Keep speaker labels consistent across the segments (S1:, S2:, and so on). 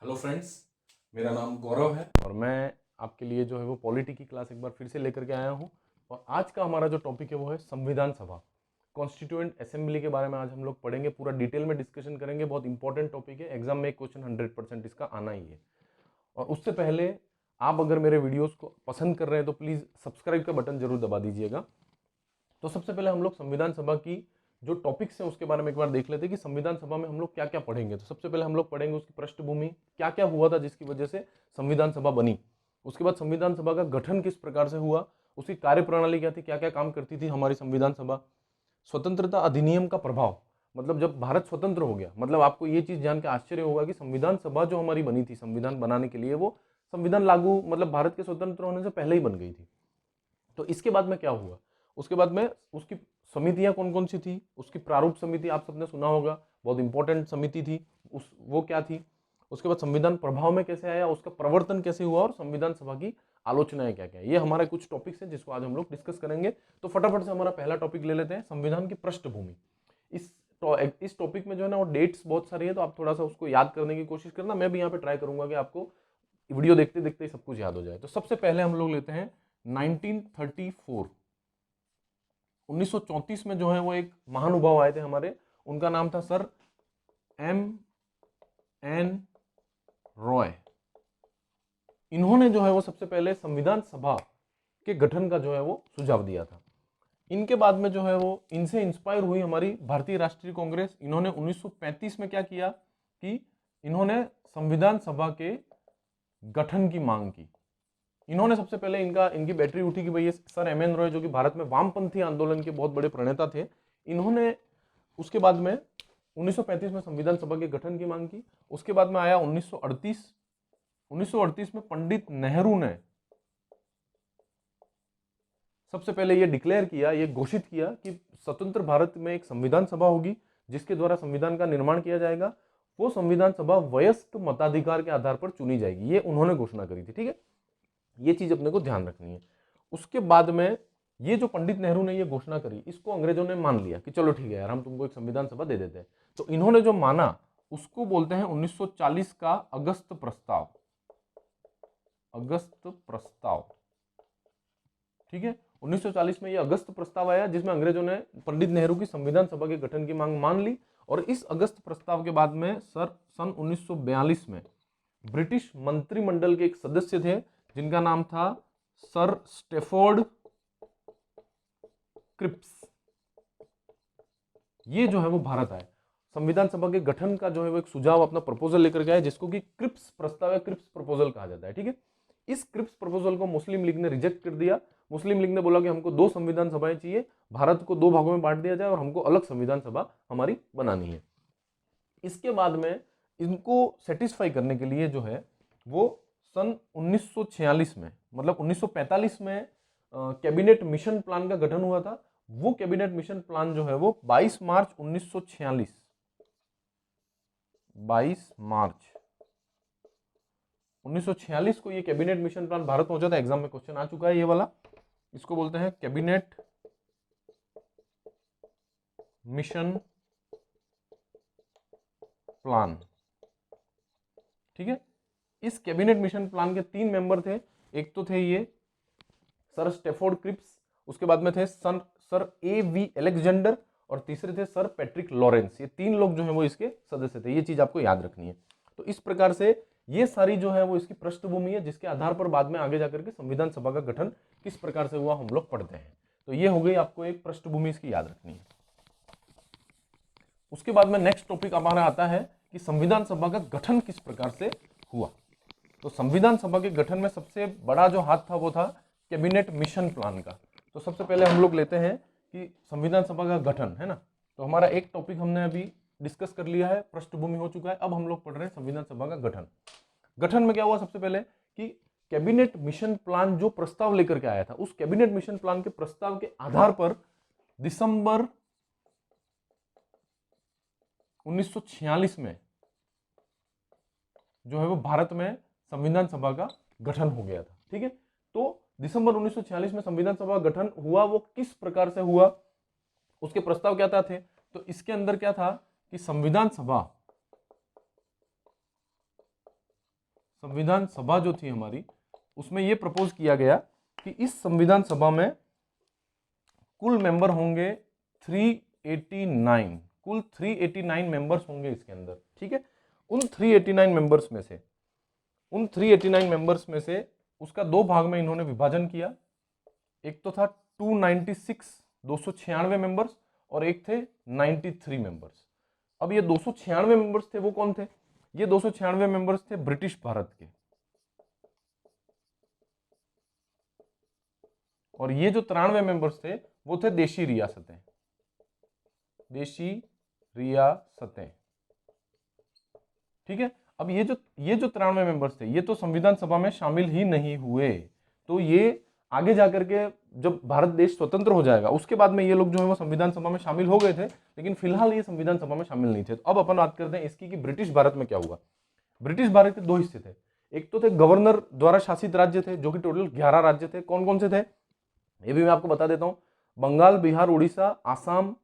S1: Hello friends, मेरा नाम गौरव है और मैं आपके लिए जो है वो पॉलिटी की क्लास एक बार फिर से लेकर के आया हूँ। और आज का हमारा जो टॉपिक है वो है संविधान सभा, कॉन्स्टिट्यूएंट असेंबली के बारे में आज हम लोग पढ़ेंगे, पूरा डिटेल में डिस्कशन करेंगे। बहुत इंपॉर्टेंट टॉपिक है, एग्जाम में एक क्वेश्चन 100% इसका आना ही है। और उससे पहले आप अगर मेरे वीडियोज़ को पसंद कर रहे हैं तो प्लीज़ सब्सक्राइब का बटन जरूर दबा दीजिएगा। तो सबसे पहले हम लोग संविधान सभा की जो टॉपिक्स हैं उसके बारे में एक बार देख लेते हैं कि संविधान सभा में हम लोग क्या क्या पढ़ेंगे। तो सबसे पहले हम लोग पढ़ेंगे उसकी पृष्ठभूमि, क्या क्या हुआ था जिसकी वजह से संविधान सभा बनी। उसके बाद संविधान सभा का गठन किस प्रकार से हुआ, उसकी कार्यप्रणाली क्या थी, क्या क्या काम करती थी हमारी संविधान सभा। स्वतंत्रता अधिनियम का प्रभाव, मतलब जब भारत स्वतंत्र हो गया, मतलब आपको ये चीज जान के आश्चर्य होगा कि संविधान सभा जो हमारी बनी थी संविधान बनाने के लिए, वो संविधान लागू मतलब भारत के स्वतंत्र होने से पहले ही बन गई थी। तो इसके बाद में क्या हुआ, उसके बाद में उसकी समितियां कौन कौन सी थी, उसकी प्रारूप समिति आप सबने सुना होगा, बहुत इंपॉर्टेंट समिति थी उस, वो क्या थी। उसके बाद संविधान प्रभाव में कैसे आया, उसका प्रवर्तन कैसे हुआ, और संविधान सभा की आलोचनाएं क्या क्या। ये हमारे कुछ टॉपिक्स हैं जिसको आज हम लोग डिस्कस करेंगे। तो फटाफट से हमारा पहला टॉपिक ले लेते हैं, संविधान की पृष्ठभूमि। इस इस टॉपिक में जो है ना वो डेट्स बहुत सारी है, तो आप थोड़ा सा उसको याद करने की कोशिश करना। मैं भी यहाँ पे ट्राई करूंगा कि आपको वीडियो देखते देखते ही सब कुछ याद हो जाए। तो सबसे पहले हम लोग लेते हैं 1934। 1934 में जो है वो एक महानुभाव आए थे हमारे, उनका नाम था सर M.N. रॉय। इन्होंने जो है वो सबसे पहले संविधान सभा के गठन का जो है वो सुझाव दिया था। इनके बाद में जो है वो इनसे इंस्पायर हुई हमारी भारतीय राष्ट्रीय कांग्रेस। इन्होंने 1935 में क्या किया कि इन्होंने संविधान सभा के गठन की मांग की। इन्होंने सबसे पहले इनकी बैटरी उठी कि भाई सर M.N. रॉय जो कि भारत में वामपंथी आंदोलन के बहुत बड़े प्रणेता थे, इन्होंने उसके बाद में 1935 में संविधान सभा के गठन की मांग की। उसके बाद में आया 1938। 1938 में पंडित नेहरू ने सबसे पहले यह डिक्लेयर किया, यह घोषित किया कि स्वतंत्र भारत में एक संविधान सभा होगी जिसके द्वारा संविधान का निर्माण किया जाएगा। वो संविधान सभा वयस्क मताधिकार के आधार पर चुनी जाएगी, ये उन्होंने घोषणा करी थी। ठीक है, ये चीज अपने को ध्यान रखनी है। उसके बाद में ये जो पंडित नेहरू ने ये घोषणा करी, इसको अंग्रेजों ने मान लिया कि चलो ठीक है यार, हम तुमको एक संविधान सभा दे देते हैं। तो इन्होंने जो माना उसको बोलते हैं 1940 का अगस्त प्रस्ताव। अगस्त प्रस्ताव, ठीक है। 1940 में ये अगस्त प्रस्ताव आया जिसमें अंग्रेजों ने पंडित नेहरू की संविधान सभा के गठन की मांग मान ली। और इस अगस्त प्रस्ताव के बाद में सन 1942 में ब्रिटिश मंत्रिमंडल के एक सदस्य थे जिनका नाम था सर स्टेफोर्ड क्रिप्स। ये जो है वो भारत आए, संविधान सभा के गठन का जो है वो एक सुझाव, अपना प्रपोजल लेकर के आए जिसको कि क्रिप्स प्रस्ताव या क्रिप्स प्रपोजल कहा जाता है। ठीक है, इस क्रिप्स प्रपोजल को मुस्लिम लीग ने रिजेक्ट कर दिया। मुस्लिम लीग ने बोला कि हमको 2 संविधान सभाएं चाहिए, भारत को 2 भागों में बांट दिया जाए और हमको अलग संविधान सभा हमारी बनानी है। इसके बाद में इनको सेटिस्फाई करने के लिए जो है वो सन 1946 में, मतलब 1945 में कैबिनेट मिशन प्लान का गठन हुआ था। वो कैबिनेट मिशन प्लान जो है वो 22 मार्च 1946, 22 मार्च 1946 को ये कैबिनेट मिशन प्लान भारत पहुंचा था। एग्जाम में क्वेश्चन आ चुका है ये वाला, इसको बोलते हैं कैबिनेट मिशन प्लान। ठीक है, इस कैबिनेट मिशन प्लान के 3 मेंबर थे। एक तो थे ये सर स्टेफोर्ड क्रिप्स, उसके बाद में थे सर A.V. अलेक्जेंडर, और तीसरे थे सर पैट्रिक लॉरेंस। ये 3 लोग जो है वो इसके सदस्य थे। ये चीज आपको याद रखनी है। तो इस प्रकार से ये सारी जो है वो इसकी पृष्ठभूमि है जिसके आधार पर बाद में आगे जाकर के संविधान सभा का गठन किस प्रकार से हुआ हम लोग पढ़ते हैं। तो ये हो गई आपको एक पृष्ठभूमि, इसकी याद रखनी है। उसके बाद में नेक्स्ट टॉपिक हमारा आता है कि संविधान सभा का गठन किस प्रकार से हुआ। तो संविधान सभा के गठन में सबसे बड़ा जो हाथ था वो था कैबिनेट मिशन प्लान का। तो सबसे पहले हम लोग लेते हैं कि संविधान सभा का गठन है ना। तो हमारा एक टॉपिक हमने अभी डिस्कस कर लिया है, पृष्ठभूमि हो चुका है। अब हम लोग पढ़ रहे हैं संविधान सभा का गठन। गठन में क्या हुआ, सबसे पहले कि कैबिनेट मिशन प्लान जो प्रस्ताव लेकर के आया था, उस कैबिनेट मिशन प्लान के प्रस्ताव के आधार पर दिसंबर 1946 में जो है वो भारत में संविधान सभा का गठन हो गया था। ठीक है, तो दिसंबर 1946 में संविधान सभा गठन हुआ। वो किस प्रकार से हुआ, उसके प्रस्ताव क्या थे। तो इसके अंदर क्या था कि संविधान सभा संविधान सभा जो थी हमारी, उसमें ये प्रपोज किया गया कि इस संविधान सभा में कुल मेंबर होंगे 389, कुल 389 मेंबर्स होंगे इसके अंदर, ठीक है। उन 389 मेंबर्स में से उसका दो भाग में इन्होंने विभाजन किया। एक तो था 296 मेंबर्स और एक थे 93 मेंबर्स। अब ये 296 मेंबर्स थे वो कौन थे? ये 296 मेंबर्स थे ब्रिटिश भारत के, और ये जो 93 मेंबर्स थे वो थे देशी रियासतें, देशी रियासतें, ठीक है। अब ये जो 93 मेंबर्स थे ये तो संविधान सभा में शामिल ही नहीं हुए, तो ये आगे जाकर के जब भारत देश स्वतंत्र हो जाएगा उसके बाद में ये लोग जो है वो संविधान सभा में शामिल हो गए थे, लेकिन फिलहाल ये संविधान सभा में शामिल नहीं थे। तो अब अपन बात करते हैं इसकी कि ब्रिटिश भारत में क्या हुआ। ब्रिटिश भारत के दो हिस्से थे, एक तो थे गवर्नर द्वारा शासित राज्य थे जो कि टोटल 11 राज्य थे। कौन कौन से थे ये भी मैं आपको बता देता हूं। बंगाल, बिहार, उड़ीसा, आसाम,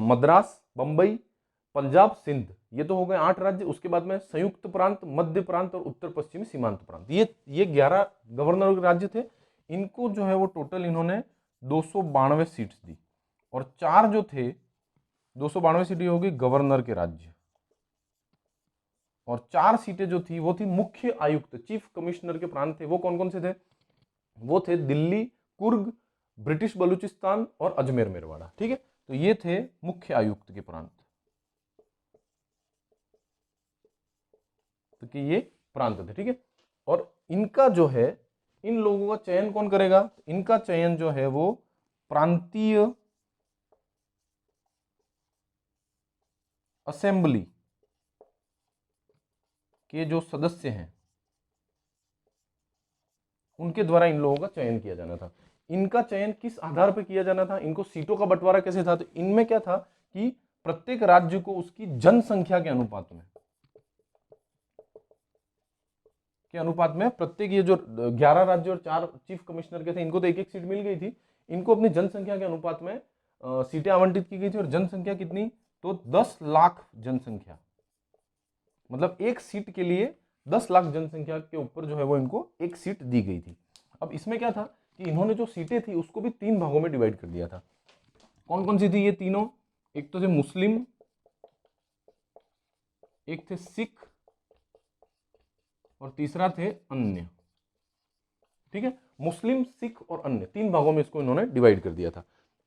S1: मद्रास, बंबई, पंजाब, सिंध, ये तो हो गए 8 राज्य। उसके बाद में संयुक्त प्रांत, मध्य प्रांत और उत्तर पश्चिमी सीमांत प्रांत, ये 11 गवर्नर के राज्य थे। इनको जो है वो टोटल इन्होंने 292 सीट्स दी, और 4 जो थे 292 सीटें होगी गवर्नर के राज्य, और 4 सीटें जो थी वो थी मुख्य आयुक्त, चीफ कमिश्नर के प्रांत थे। वो कौन कौन से थे? वो थे दिल्ली, कुर्ग, ब्रिटिश बलूचिस्तान और अजमेर मेरवाड़ा, ठीक है। तो ये थे मुख्य आयुक्त के प्रांत, तो कि ये प्रांत थे, ठीक है। और इनका जो है, इन लोगों का चयन कौन करेगा? इनका चयन जो है वो प्रांतीय असेंबली के जो सदस्य हैं उनके द्वारा इन लोगों का चयन किया जाना था। इनका चयन किस आधार पर किया जाना था? इनको सीटों का बंटवारा कैसे था? तो इनमें क्या था कि प्रत्येक राज्य को उसकी जनसंख्या के अनुपात में प्रत्येक, ये जो 11 राज्य और 4 चीफ कमिश्नर के थे इनको तो एक एक सीट मिल गई थी, इनको अपनी जनसंख्या के अनुपात में सीटें आवंटित की गई थी। और जनसंख्या कितनी? तो 10 लाख जनसंख्या, मतलब एक सीट के लिए 10 लाख जनसंख्या के ऊपर जो है वो इनको एक सीट दी गई थी। अब इसमें क्या था कि इन्होंने जो सीटें थी उसको भी 3 भागों में डिवाइड कर दिया था। कौन कौन सी थी ये तीनों? एक तो थे मुस्लिम, एक थे सिख, और तीसरा थे अन्य, ठीक है। मुस्लिम, सिख और अन्य, 3 भागों में इसको इन्होंने डिवाइड कर दिया था।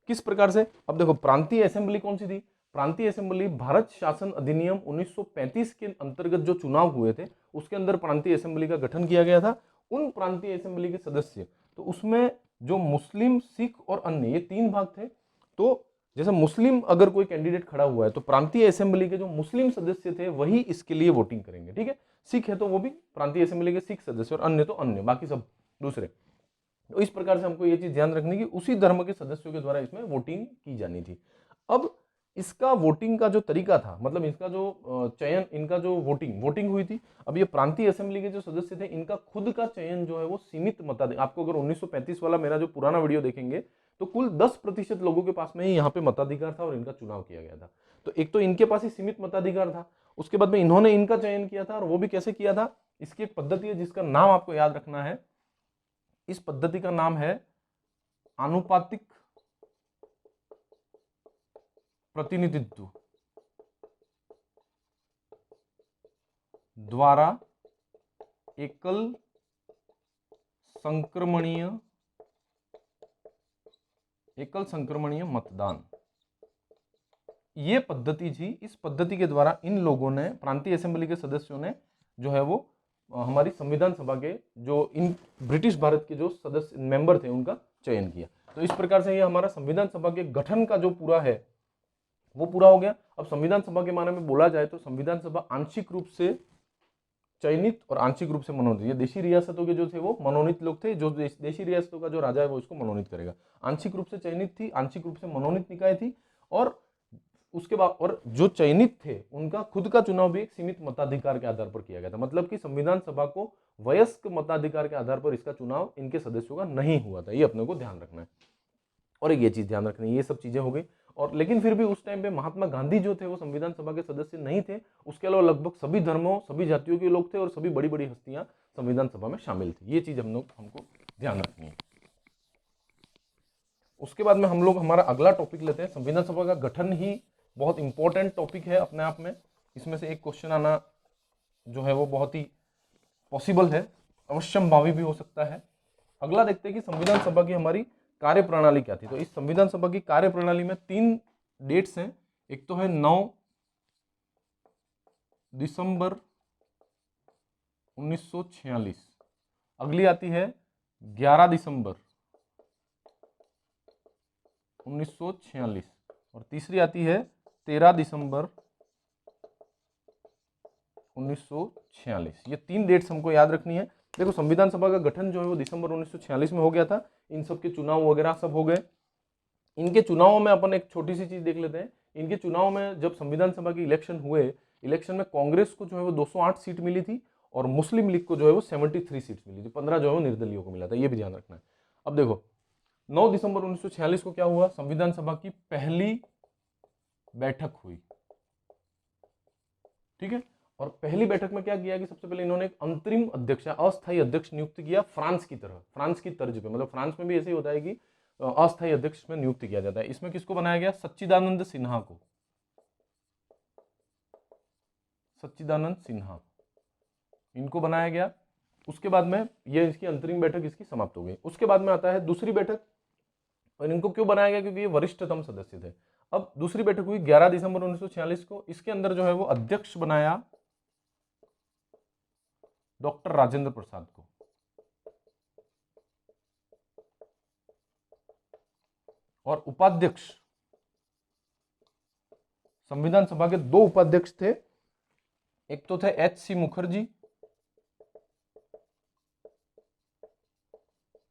S1: किस प्रकार से? अब देखो, प्रांतीय असेंबली कौन सी थी? प्रांतीय असेंबली भारत शासन अधिनियम 1935 के अंतर्गत जो चुनाव हुए थे उसके अंदर प्रांतीय असेंबली का गठन किया गया था। उन प्रांतीय असेंबली के सदस्य, तो उसमें जो मुस्लिम, सिख और अन्य, ये 3 भाग थे। तो जैसे मुस्लिम अगर कोई कैंडिडेट खड़ा हुआ है तो प्रांतीय असेंबली के जो मुस्लिम सदस्य थे वही इसके लिए वोटिंग करेंगे, ठीक है। सिख है तो वो भी प्रांतीय असेंबली के सिख सदस्य, और अन्य तो अन्य, बाकी सब दूसरे। तो इस प्रकार से हमको ये चीज ध्यान रखनी कि उसी धर्म के सदस्यों के द्वारा इसमें वोटिंग की जानी थी। अब इसका वोटिंग का जो तरीका था, मतलब इसका जो चयन, इनका जो वोटिंग हुई थी। अब ये प्रांतीय असेंबली के जो सदस्य थे इनका खुद का चयन जो है वो सीमित मताधिकार, आपको अगर 1935 वाला मेरा जो पुराना वीडियो देखेंगे तो कुल 10% लोगों के पास में ही यहाँ पे मताधिकार था और इनका चुनाव किया गया था। तो एक तो इनके पास ही सीमित मताधिकार था, उसके बाद में इन्होंने इनका चयन किया था, और वो भी कैसे किया था? इसकी एक पद्धति है जिसका नाम आपको याद रखना है। इस पद्धति का नाम है आनुपातिक प्रतिनिधित्व द्वारा एकल संक्रमणीय मतदान, ये पद्धति थी। इस पद्धति के द्वारा इन लोगों ने, प्रांतीय असेंबली के सदस्यों ने जो है वो हमारी संविधान सभा के जो इन ब्रिटिश भारत के जो सदस्य मेंबर थे उनका चयन किया। तो इस प्रकार से ये हमारा संविधान सभा के गठन का जो पूरा है वो पूरा हो गया। अब संविधान सभा के माने में बोला जाए तो संविधान सभा आंशिक रूप से चयनित और आंशिक रूप से मनोनीत, ये देशी रियासतों के जो थे वो मनोनीत लोग थे, जो देशी रियासतों का जो राजा है वो इसको मनोनीत करेगा। आंशिक रूप से चयनित थी, आंशिक रूप से मनोनीत निकाय थी, और उसके बाद और जो चयनित थे उनका खुद का चुनाव भी एक सीमित मताधिकार के आधार पर किया गया था। मतलब कि संविधान सभा को वयस्क मताधिकार के आधार पर इसका चुनाव इनके सदस्यों का नहीं हुआ था, ये अपने को ध्यान रखना है। और एक ये चीज ध्यान रखनी है, ये सब चीजें हो गई। और लेकिन फिर भी उस टाइम पे महात्मा गांधी जो थे वो संविधान सभा के सदस्य नहीं थे। उसके अलावा लगभग सभी धर्मों, सभी जातियों के लोग थे और सभी बड़ी बड़ी हस्तियां संविधान सभा में शामिल थी। ये चीज हमको ध्यान रखनी है। उसके बाद में हम लोग हमारा अगला टॉपिक लेते हैं। संविधान सभा का गठन ही बहुत इंपॉर्टेंट टॉपिक है अपने आप में। इसमें से एक क्वेश्चन आना जो है वो बहुत ही पॉसिबल है, अवश्यंभावी भी हो सकता है। अगला देखते हैं कि संविधान सभा की हमारी कार्य प्रणाली क्या थी। तो इस संविधान सभा की कार्य प्रणाली में 3 डेट्स हैं। एक तो है 9 दिसंबर 1946, अगली आती है 11 दिसंबर 1946 और तीसरी आती है 13 दिसंबर 1946। ये 3 डेट्स हमको याद रखनी है। देखो, संविधान सभा का गठन जो है वो दिसंबर 1946 में हो गया था। इन सब के चुनाव वगैरह सब हो गए। इनके चुनावों में अपन एक छोटी सी चीज देख लेते हैं। इनके चुनाव में जब संविधान सभा की इलेक्शन हुए, इलेक्शन में कांग्रेस को जो है वो 208 सीट मिली थी और मुस्लिम लीग को जो है वो 73 सीट मिली थी। 15 जो है वो निर्दलीयों को मिला था। ये भी ध्यान रखना है। अब देखो, 9 दिसंबर 1946 को क्या हुआ, संविधान सभा की पहली बैठक हुई। ठीक है, और पहली बैठक में क्या किया कि सबसे पहले इन्होंने एक अंतरिम अध्यक्ष, अस्थायी अध्यक्ष नियुक्त किया, फ्रांस की तरह, फ्रांस की तर्ज पे। मतलब फ्रांस में भी ऐसे ही होता है कि अस्थायी अध्यक्ष में नियुक्त किया जाता है। इसमें किसको बनाया गया, सच्चिदानंद सिन्हा को, सच्चिदानंद सिन्हा, इनको बनाया गया। उसके बाद में ये इसकी अंतरिम बैठक इसकी समाप्त हो गई। उसके बाद में आता है दूसरी बैठक, और इनको क्यों बनाया गया, क्योंकि ये वरिष्ठतम सदस्य थे। अब दूसरी बैठक हुई 11 दिसंबर 1946 को। इसके अंदर जो है वो अध्यक्ष बनाया डॉक्टर राजेंद्र प्रसाद को, और उपाध्यक्ष, संविधान सभा के 2 उपाध्यक्ष थे। एक तो थे एच.सी. मुखर्जी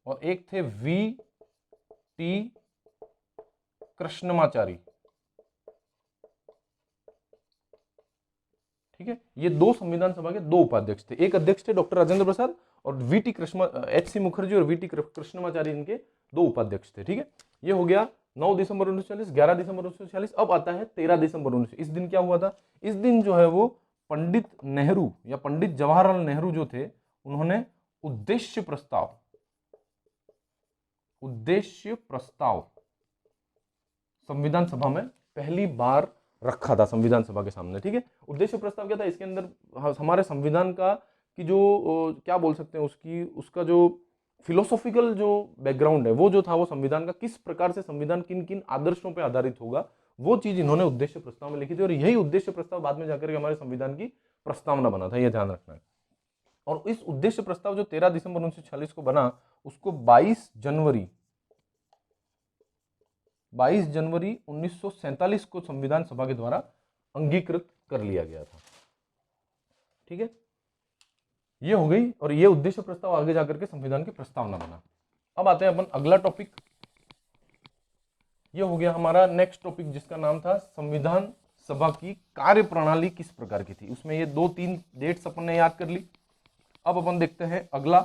S1: और एक थे वी.टी. कृष्णमाचारी। ठीक है, ये 2 संविधान सभा के 2 उपाध्यक्ष थे। एक अध्यक्ष थे डॉक्टर राजेंद्र प्रसाद और एच.सी. मुखर्जी और वी.टी. कृष्णमाचारी इनके 2 उपाध्यक्ष थे। ठीक है, ये हो गया 9 दिसंबर 1946, 11 दिसंबर 1946। अब आता है 13 दिसंबर 19। इस दिन क्या हुआ था, इस दिन जो है वो पंडित नेहरू या पंडित जवाहरलाल नेहरू जो थे, उन्होंने उद्देश्य प्रस्ताव संविधान सभा में पहली बार रखा था संविधान सभा के सामने। ठीक है, उद्देश्य प्रस्ताव क्या था, इसके अंदर हमारे संविधान का की जो क्या बोल सकते हैं, उसका जो फिलोसॉफिकल जो बैकग्राउंड है वो जो था, वो संविधान का किस प्रकार से संविधान किन किन आदर्शों पे आधारित होगा, वो चीज इन्होंने उद्देश्य प्रस्ताव में लिखी थी। और यही उद्देश्य प्रस्ताव बाद में जाकर के हमारे संविधान की प्रस्तावना बना था, यह ध्यान रखना है। और इस उद्देश्य प्रस्ताव जो 13 दिसंबर 1946 को बना, उसको 22 जनवरी 1947 को संविधान सभा के द्वारा अंगीकृत कर लिया गया था। ठीक है, ये हो गई, और ये उद्देश्य प्रस्ताव आगे जाकर के संविधान की प्रस्तावना बना। अब आते हैं अपन अगला टॉपिक। ये हो गया हमारा नेक्स्ट टॉपिक, जिसका नाम था संविधान सभा की कार्य प्रणाली किस प्रकार की थी। उसमें ये 2-3 डेट्स अपन ने याद कर ली। अब अपन देखते हैं अगला।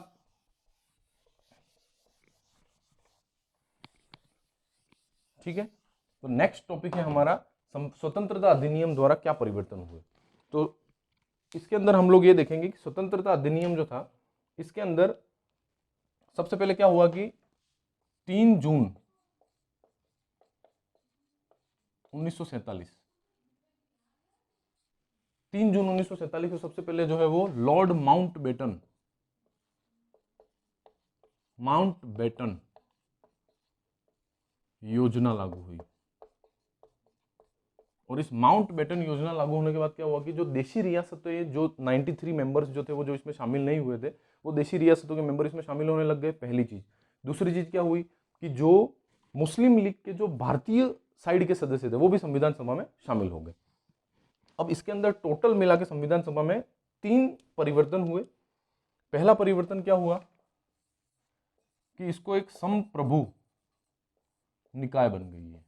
S1: ठीक है, तो नेक्स्ट टॉपिक है हमारा स्वतंत्रता अधिनियम द्वारा क्या परिवर्तन हुए। तो इसके अंदर हम लोग ये देखेंगे कि स्वतंत्रता अधिनियम जो था, इसके अंदर सबसे पहले क्या हुआ कि 3 जून 1947 को सबसे पहले जो है वो लॉर्ड माउंटबेटन योजना लागू हुई। और इस माउंटबेटन योजना लागू होने के बाद क्या हुआ कि जो देशी रियासतें, जो 93 मेंबर्स जो थे वो जो इसमें शामिल नहीं हुए थे, वो देशी रियासतों के मेंबर इसमें शामिल होने लग गए, पहली चीज। दूसरी चीज क्या हुई कि जो मुस्लिम लीग के जो भारतीय साइड के सदस्य थे वो भी संविधान सभा में शामिल हो गए। अब इसके अंदर टोटल मिला के संविधान सभा में 3 परिवर्तन हुए। पहला परिवर्तन क्या हुआ कि इसको एक संप्रभु निकाय बन गई है।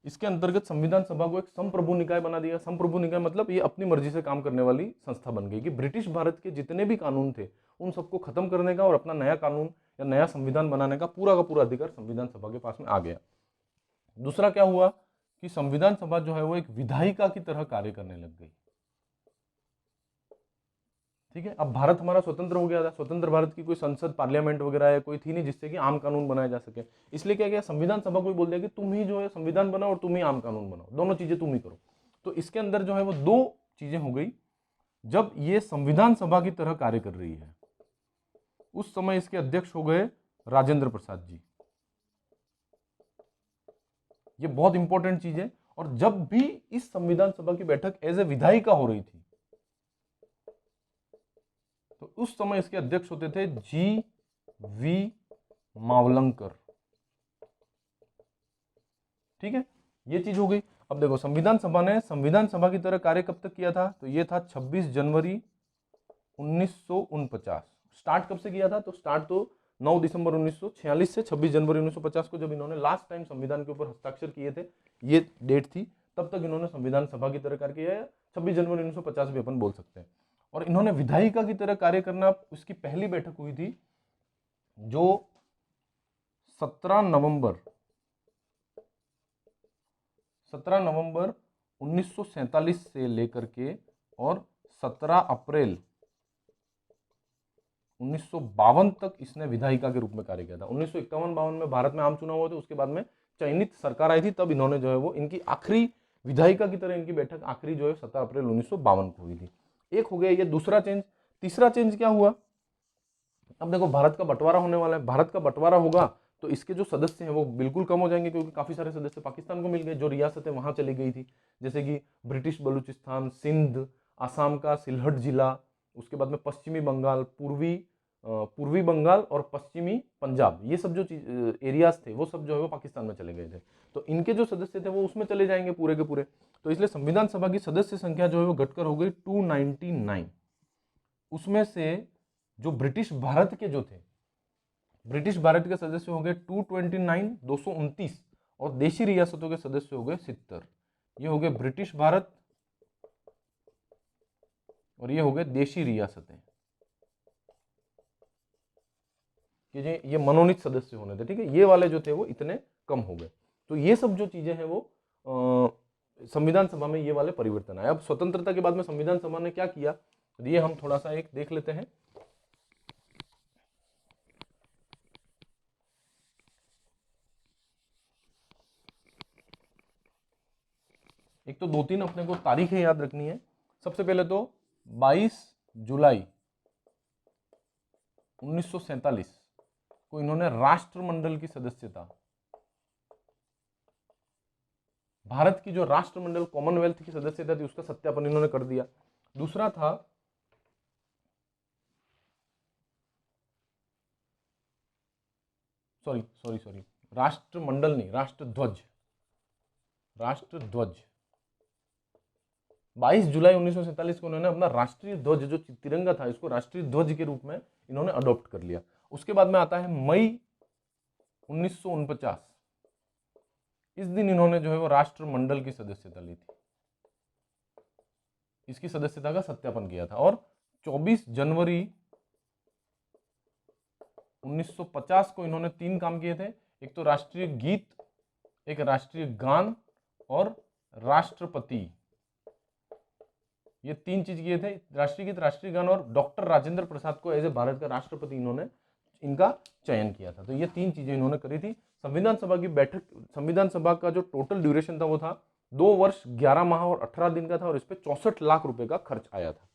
S1: इसके अंतर्गत संविधान सभा को एक संप्रभु निकाय बना दिया। संप्रभु निकाय मतलब ये अपनी मर्जी से काम करने वाली संस्था बन गई कि ब्रिटिश भारत के जितने भी कानून थे उन सबको खत्म करने का और अपना नया कानून या नया संविधान बनाने का पूरा अधिकार संविधान सभा के पास में आ गया। दूसरा क्या हुआ कि संविधान सभा जो है वो एक विधायिका की तरह कार्य करने लग गई। ठीक है, अब भारत हमारा स्वतंत्र हो गया था, स्वतंत्र भारत की कोई संसद पार्लियामेंट वगैरह है कोई थी नहीं जिससे कि आम कानून बनाया जा सके। इसलिए क्या किया, संविधान सभा को ही बोल दिया कि तुम ही जो है संविधान बनाओ और तुम ही आम कानून बनाओ, दोनों चीजें तुम ही करो। तो इसके अंदर जो है वो दो चीजें हो गई। जब ये संविधान सभा की तरह कार्य कर रही है उस समय इसके अध्यक्ष हो गए राजेंद्र प्रसाद जी। ये बहुत इंपॉर्टेंट चीज है। और जब भी इस संविधान सभा की बैठक एज ए विधायिका हो रही थी तो उस समय इसके अध्यक्ष होते थे जी वी मावलंकर। ठीक है, ये चीज हो गई। अब देखो संविधान सभा ने संविधान सभा की तरह कार्य कब तक किया था, तो ये था 26 जनवरी 1949। स्टार्ट कब से किया था, तो स्टार्ट तो 9 दिसंबर 1946 से 26 जनवरी 1950 को जब इन्होंने लास्ट टाइम संविधान के ऊपर हस्ताक्षर किए थे, ये डेट थी, तब तक इन्होंने संविधान सभा की तरह कार्य किया है। 26 जनवरी 1950 भी अपन बोल सकते हैं। और इन्होंने विधायिका की तरह कार्य करना, उसकी पहली बैठक हुई थी जो 17 नवंबर 1947 से लेकर के और 17 अप्रैल 1952 तक इसने विधायिका के रूप में कार्य किया था। 1951-52 में भारत में आम चुनाव हुए थे, उसके बाद में चयनित सरकार आई थी, तब इन्होंने जो है वो इनकी आखिरी विधायिका की तरह इनकी बैठक आखिरी जो है 17 अप्रैल 1952 को हुई थी। एक हो गया ये दूसरा चेंज। तीसरा चेंज क्या हुआ, अब देखो भारत का बंटवारा होने वाला है, भारत का बंटवारा होगा तो इसके जो सदस्य हैं वो बिल्कुल कम हो जाएंगे, क्योंकि काफी सारे सदस्य पाकिस्तान को मिल गए, जो रियासतें वहां चली गई थी, जैसे कि ब्रिटिश बलूचिस्तान, सिंध, आसाम का सिलहट जिला, उसके बाद में पश्चिमी बंगाल, पूर्वी बंगाल और पश्चिमी पंजाब, ये सब जो एरियाज थे वो सब जो है वो पाकिस्तान में चले गए थे। तो इनके जो सदस्य थे वो उसमें चले जाएंगे पूरे के पूरे। तो इसलिए संविधान सभा की सदस्य संख्या जो है वो घटकर हो गई 299। उसमें से जो ब्रिटिश भारत के जो थे, ब्रिटिश भारत के सदस्य हो गए 229, 229, और देशी रियासतों के सदस्य हो गए 70। ये हो गए ब्रिटिश भारत और ये हो गए देशी रियासतें, कि ये मनोनीत सदस्य होने थे। ठीक है, ये वाले जो थे वो इतने कम हो गए। तो ये सब जो चीजें हैं वो संविधान सभा में ये वाले परिवर्तन आए। अब स्वतंत्रता के बाद में संविधान सभा ने क्या किया, ये हम थोड़ा सा एक देख लेते हैं। एक तो 2-3 अपने को तारीखें याद रखनी है। सबसे पहले तो 22 जुलाई 1947 को इन्होंने राष्ट्रमंडल की सदस्यता, भारत की जो राष्ट्रमंडल कॉमनवेल्थ की सदस्यता थी उसका सत्यापन इन्होंने कर दिया। दूसरा था सॉरी राष्ट्रमंडल नहीं, राष्ट्रध्वज। 22 जुलाई 1947 को उन्होंने अपना राष्ट्रीय ध्वज जो तिरंगा था इसको राष्ट्रीय ध्वज के रूप में इन्होंने अडॉप्ट कर लिया। उसके बाद में आता है मई 1949। इस दिन इन्होंने जो है वो राष्ट्रमंडल की सदस्यता ली थी, इसकी सदस्यता का सत्यापन किया था। और 24 जनवरी 1950 को इन्होंने 3 काम किए थे, एक तो राष्ट्रीय गीत, एक राष्ट्रीय गान और राष्ट्रपति, ये 3 चीज किए थे, राष्ट्रीय गीत, राष्ट्रीय गान, और डॉक्टर राजेंद्र प्रसाद को एज ए भारत का राष्ट्रपति इन्होंने इनका चयन किया था। तो ये 3 चीजें इन्होंने करी थी। संविधान सभा की बैठक, संविधान सभा का जो टोटल ड्यूरेशन था वो था 2 वर्ष 11 माह और 18 दिन का था, और इस पे 64 लाख रुपए का खर्च आया था।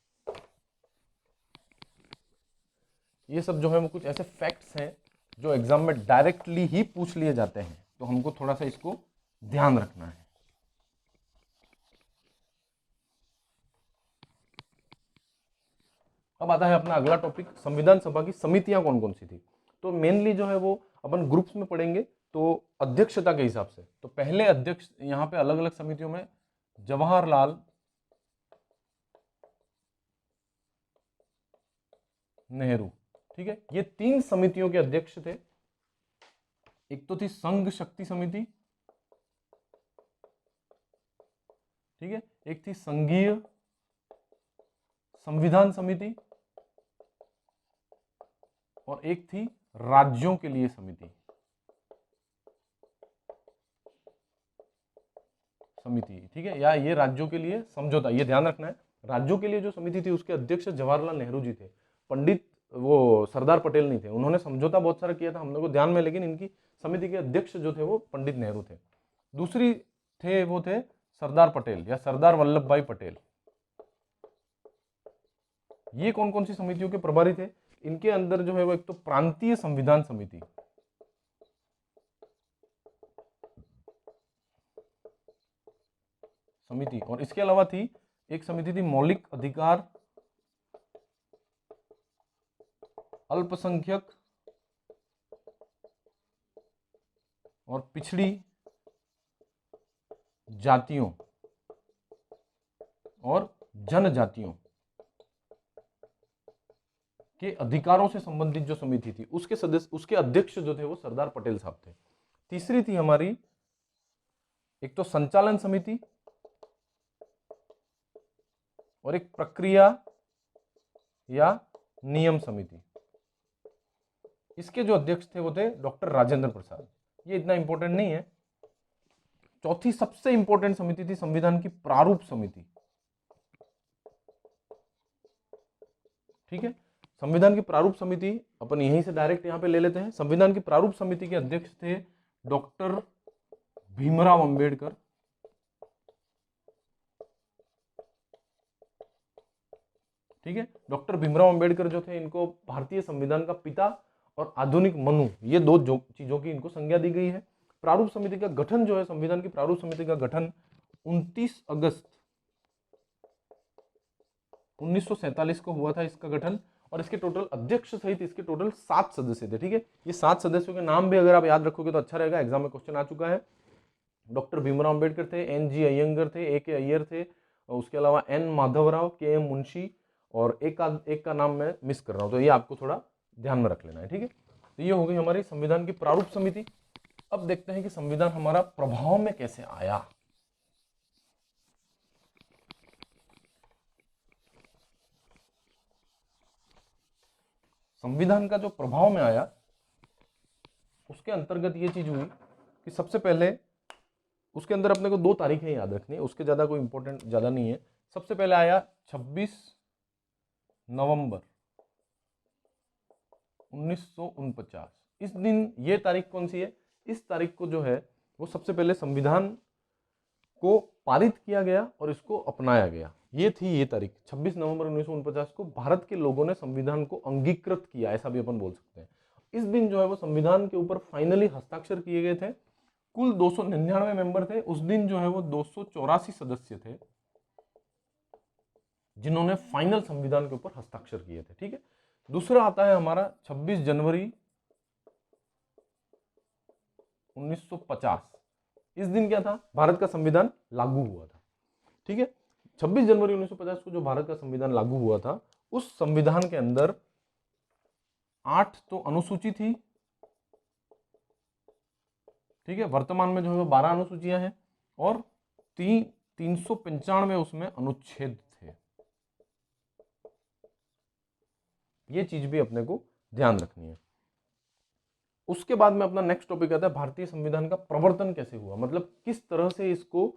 S1: ये सब जो है वो कुछ ऐसे फैक्ट्स हैं जो एग्जाम में डायरेक्टली ही पूछ लिए जाते हैं, तो हमको थोड़ा सा इसको ध्यान रखना है। अब आता है अपना अगला टॉपिक, संविधान सभा की समितियां कौन कौन सी थी। तो मेनली जो है वो अपन ग्रुप्स में पढ़ेंगे, तो अध्यक्षता के हिसाब से तो पहले अध्यक्ष यहां पे अलग अलग समितियों में जवाहरलाल नेहरू। ठीक है, ये 3 समितियों के अध्यक्ष थे। एक तो थी संघ शक्ति समिति, ठीक है, एक थी संघीय संविधान समिति, और एक थी राज्यों के लिए समिति। समिति, ठीक है, या ये राज्यों के लिए समझौता, ये ध्यान रखना है। राज्यों के लिए जो समिति थी उसके अध्यक्ष जवाहरलाल नेहरू जी थे, पंडित वो सरदार पटेल नहीं थे। उन्होंने समझौता बहुत सारा किया था हम लोग को ध्यान में, लेकिन इनकी समिति के अध्यक्ष जो थे वो पंडित नेहरू थे। दूसरी थे वो थे सरदार पटेल या सरदार वल्लभ भाई पटेल। ये कौन कौन सी समितियों के प्रभारी थे? इनके अंदर जो है वो एक तो प्रांतीय संविधान समिति, और इसके अलावा थी एक समिति थी मौलिक अधिकार, अल्पसंख्यक और पिछड़ी जातियों और जनजातियों के अधिकारों से संबंधित जो समिति थी उसके सदस्य, उसके अध्यक्ष जो थे वो सरदार पटेल साहब थे। तीसरी थी हमारी एक तो संचालन समिति और एक प्रक्रिया या नियम समिति। इसके जो अध्यक्ष थे वो थे डॉक्टर राजेंद्र प्रसाद। ये इतना इंपॉर्टेंट नहीं है। चौथी सबसे इंपॉर्टेंट समिति थी संविधान की प्रारूप समिति, ठीक है। संविधान की प्रारूप समिति अपन यहीं से डायरेक्ट यहां पे ले लेते हैं। संविधान की प्रारूप समिति के अध्यक्ष थे डॉक्टर भीमराव अंबेडकर, ठीक है। डॉक्टर भीमराव अंबेडकर जो थे, इनको भारतीय संविधान का पिता और आधुनिक मनु, ये दो चीजों की इनको संज्ञा दी गई है। प्रारूप समिति का गठन जो है, संविधान की प्रारूप समिति का गठन 29 अगस्त 1947 को हुआ था इसका गठन, और इसके टोटल अध्यक्ष सहित इसके टोटल 7 सदस्य थे, ठीक है। ये 7 सदस्यों के नाम भी अगर आप याद रखोगे तो अच्छा रहेगा, एग्जाम में क्वेश्चन आ चुका है। डॉक्टर भीमराव अंबेडकर थे, NG अयंगर थे, AK अय्यर थे, और उसके अलावा N माधवराव, KM मुंशी, और एक का नाम मैं मिस कर रहा हूं, तो ये आपको थोड़ा ध्यान में रख लेना है, ठीक है। तो ये हो गई हमारी संविधान की प्रारूप समिति। अब देखते हैं कि संविधान हमारा प्रभाव में कैसे आया। संविधान का जो प्रभाव में आया उसके अंतर्गत ये चीज हुई कि सबसे पहले उसके अंदर अपने को 2 तारीखें याद रखनी है, उसके ज्यादा कोई इंपॉर्टेंट ज्यादा नहीं है। सबसे पहले आया 26 नवंबर 1949। इस दिन, ये तारीख कौन सी है? इस तारीख को जो है वो सबसे पहले संविधान को पारित किया गया और इसको अपनाया गया। ये थी ये तारीख 26 नवंबर 1949 को भारत के लोगों ने संविधान को अंगीकृत किया, ऐसा भी अपन बोल सकते हैं। इस दिन जो है वो संविधान के ऊपर फाइनली हस्ताक्षर किए गए थे। कुल 299 मेंबर थे। उस दिन जो है वो 284 सदस्य थे जिन्होंने फाइनल संविधान के ऊपर हस्ताक्षर किए थे, ठीक है। दूसरा आता है हमारा 26 जनवरी 1950। इस दिन क्या था? भारत का संविधान लागू हुआ था, ठीक है। 26 जनवरी 1950 को जो भारत का संविधान लागू हुआ था, उस संविधान के अंदर 8 तो अनुसूची थी, ठीक है। वर्तमान में जो है 12 अनुसूचियां हैं और 395 उसमें अनुच्छेद थे। ये चीज भी अपने को ध्यान रखनी है। उसके बाद में अपना नेक्स्ट टॉपिक आता है भारतीय संविधान का प्रवर्तन कैसे हुआ, मतलब किस तरह से इसको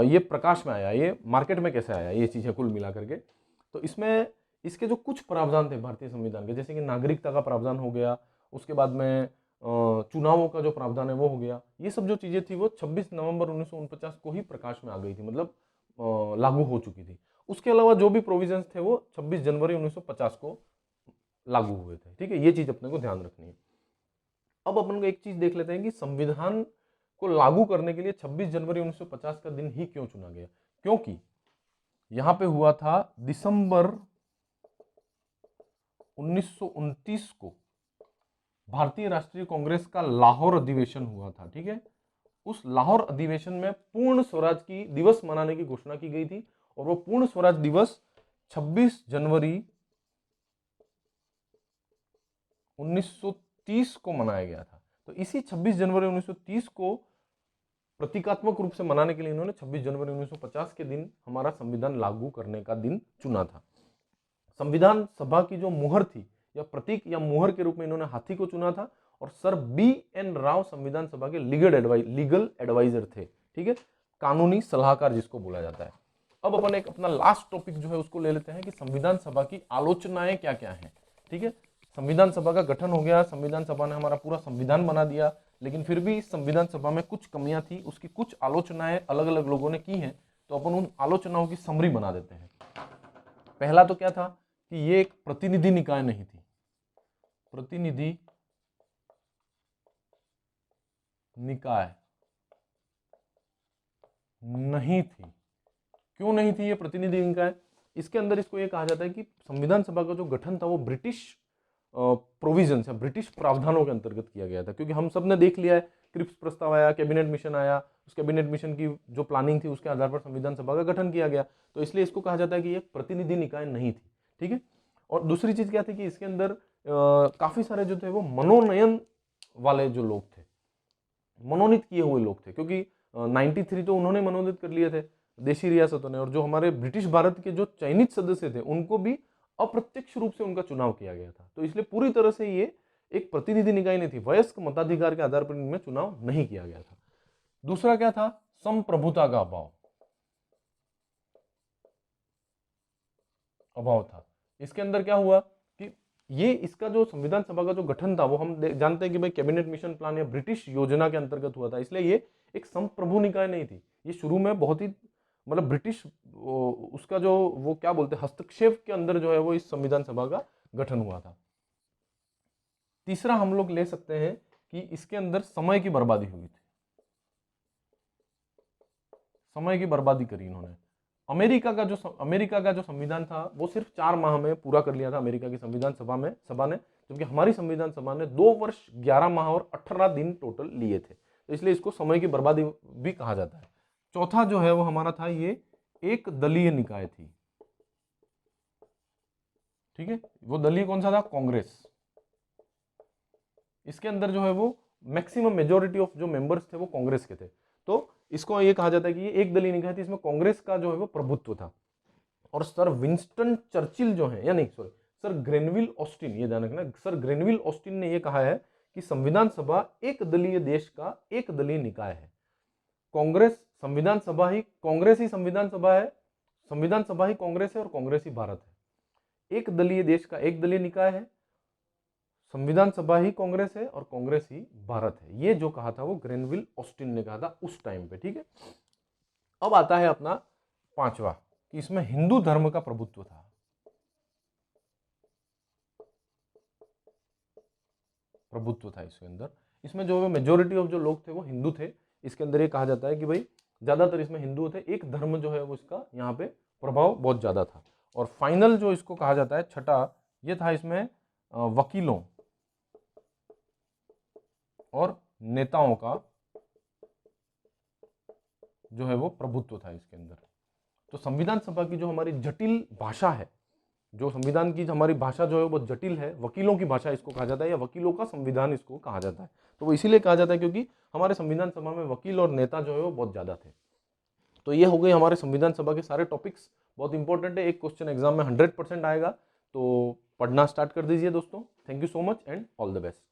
S1: ये प्रकाश में आया, ये मार्केट में कैसे आया, ये चीजें कुल मिला करके। तो इसमें इसके जो कुछ प्रावधान थे भारतीय संविधान के, जैसे कि नागरिकता का प्रावधान हो गया, उसके बाद में चुनावों का जो प्रावधान है वो हो गया, ये सब जो चीजें थी वो 26 नवंबर 1949 को ही प्रकाश में आ गई थी, मतलब लागू हो चुकी थी। उसके अलावा जो भी प्रोविजंस थे वो 26 जनवरी 1950 को लागू हुए थे, ठीक है। ये चीज अपने को ध्यान रखनी है। अब अपन को एक चीज देख लेते हैं कि संविधान को लागू करने के लिए 26 जनवरी 1950 का दिन ही क्यों चुना गया। क्योंकि यहां पे हुआ था दिसंबर 1929 को भारतीय राष्ट्रीय कांग्रेस का लाहौर अधिवेशन हुआ था, ठीक है। उस लाहौर अधिवेशन में पूर्ण स्वराज की दिवस मनाने की घोषणा की गई थी, और वो पूर्ण स्वराज दिवस 26 जनवरी 1930 को मनाया गया था। तो इसी 26 जनवरी 1930 को प्रतीकात्मक रूप से मनाने के लिए इन्होंने 26 जनवरी 1950 के दिन हमारा संविधान लागू करने का दिन चुना था। संविधान सभा की जो मुहर थी या प्रतीक या मुहर के रूप में इन्होंने हाथी को चुना था, और सर BN राव संविधान सभा के लीगल एडवाइजर थे, ठीक है। कानूनी सलाहकार जिसको बोला जाता है। अब अपन एक अपना लास्ट टॉपिक जो है उसको ले लेते हैं कि संविधान सभा की आलोचनाएं क्या क्या हैं। ठीक है, संविधान सभा का गठन हो गया, संविधान सभा ने हमारा पूरा संविधान बना दिया, लेकिन फिर भी इस संविधान सभा में कुछ कमियां थी, उसकी कुछ आलोचनाएं अलग अलग लोगों ने की हैं, तो अपन उन आलोचनाओं की समरी बना देते हैं। पहला तो क्या था कि ये एक प्रतिनिधि निकाय नहीं थी, प्रतिनिधि निकाय नहीं थी। क्यों नहीं थी ये प्रतिनिधि निकाय? इसके अंदर इसको ये कहा जाता है कि संविधान सभा का जो गठन था वो ब्रिटिश प्रोविजन या ब्रिटिश प्रावधानों के अंतर्गत किया गया था, क्योंकि हम सब ने देख लिया है, क्रिप्स प्रस्ताव आया, कैबिनेट मिशन आया, उस कैबिनेट मिशन की जो प्लानिंग थी उसके आधार पर संविधान सभा का गठन किया गया, तो इसलिए इसको कहा जाता है कि ये प्रतिनिधि निकाय नहीं थी। ठीक है, और दूसरी चीज क्या थी कि इसके अंदर काफी सारे जो थे वो मनोनयन वाले जो लोग थे, मनोनीत किए हुए लोग थे, क्योंकि 93 तो उन्होंने मनोनीत कर लिए थे देशी रियासतों ने, और जो हमारे ब्रिटिश भारत के जो चयनित सदस्य थे उनको भी अप्रत्यक्ष रूप से उनका चुनाव किया गया था, तो इसलिए पूरी तरह से ये एक प्रतिनिधि निकाय नहीं थी, वयस्क मताधिकार के आधार पर इनमें चुनाव नहीं किया गया था। दूसरा क्या था? संप्रभुता का अभाव था। इसके अंदर क्या हुआ कि ये इसका जो संविधान सभा का जो गठन था वो हम जानते हैं कि भाई कैबिनेट मिशन प्लान या ब्रिटिश योजना के अंतर्गत हुआ था, इसलिए ये एक संप्रभु निकाय नहीं थी। ये शुरू में बहुत ही मतलब ब्रिटिश उसका जो वो क्या बोलते हैं हस्तक्षेप के अंदर जो है वो इस संविधान सभा का गठन हुआ था। तीसरा हम लोग ले सकते हैं कि इसके अंदर समय की बर्बादी हुई थी, समय की बर्बादी करी इन्होंने। अमेरिका का जो संविधान था वो सिर्फ 4 माह में पूरा कर लिया था अमेरिका की संविधान सभा ने, जबकि हमारी संविधान सभा ने 2 वर्ष 11 माह और 18 दिन टोटल लिए थे, तो इसलिए इसको समय की बर्बादी भी कहा जाता है। चौथा जो है वो हमारा था ये एक दलीय निकाय थी। ठीक है, वो दलीय कौन सा था? कांग्रेस। इसके अंदर जो है वो मैक्सिमम मेजोरिटी ऑफ जो मेंबर्स थे वो कांग्रेस के थे, तो इसको ये कहा जाता है कि ये एक दलीय निकाय थी, इसमें कांग्रेस का जो है वो प्रभुत्व था। और सर विंस्टन चर्चिल जो है, या नहीं सॉरी सर ग्रेनविल ऑस्टिन, ये ध्यान रखना, सर ग्रेनविल ऑस्टिन ने ये कहा है कि संविधान सभा एक दलीय देश का एक दलीय निकाय है। कांग्रेस संविधान सभा ही कांग्रेस ही संविधान सभा है, संविधान सभा ही कांग्रेस है और कांग्रेस ही भारत है। एक दलीय देश का एक दलीय निकाय है, संविधान सभा ही कांग्रेस है और कांग्रेस ही भारत है। ये जो कहा था वो ग्रेनविल ऑस्टिन ने कहा था उस टाइम पे। ठीक है, अब आता है अपना पांचवा कि इसमें हिंदू धर्म का प्रभुत्व था। इसके अंदर, इसमें जो मेजोरिटी ऑफ जो लोग थे वो हिंदू थे। इसके अंदर ये कहा जाता है कि भाई ज्यादातर इसमें हिंदू थे, एक धर्म जो है वो इसका यहाँ पे प्रभाव बहुत ज्यादा था। और फाइनल जो इसको कहा जाता है छठा, ये था इसमें वकीलों और नेताओं का जो है वो प्रभुत्व था इसके अंदर। तो संविधान सभा की जो हमारी जटिल भाषा है, जो संविधान की हमारी भाषा जो है वो जटिल है, वकीलों की भाषा इसको कहा जाता है, या वकीलों का संविधान इसको कहा जाता है। तो वो इसीलिए कहा जाता है क्योंकि हमारे संविधान सभा में वकील और नेता जो है वो बहुत ज्यादा थे। तो ये हो गए हमारे संविधान सभा के सारे टॉपिक्स, बहुत इंपॉर्टेंट है, एक क्वेश्चन एग्जाम में 100% आएगा, तो पढ़ना स्टार्ट कर दीजिए दोस्तों। Thank you so much and all the best.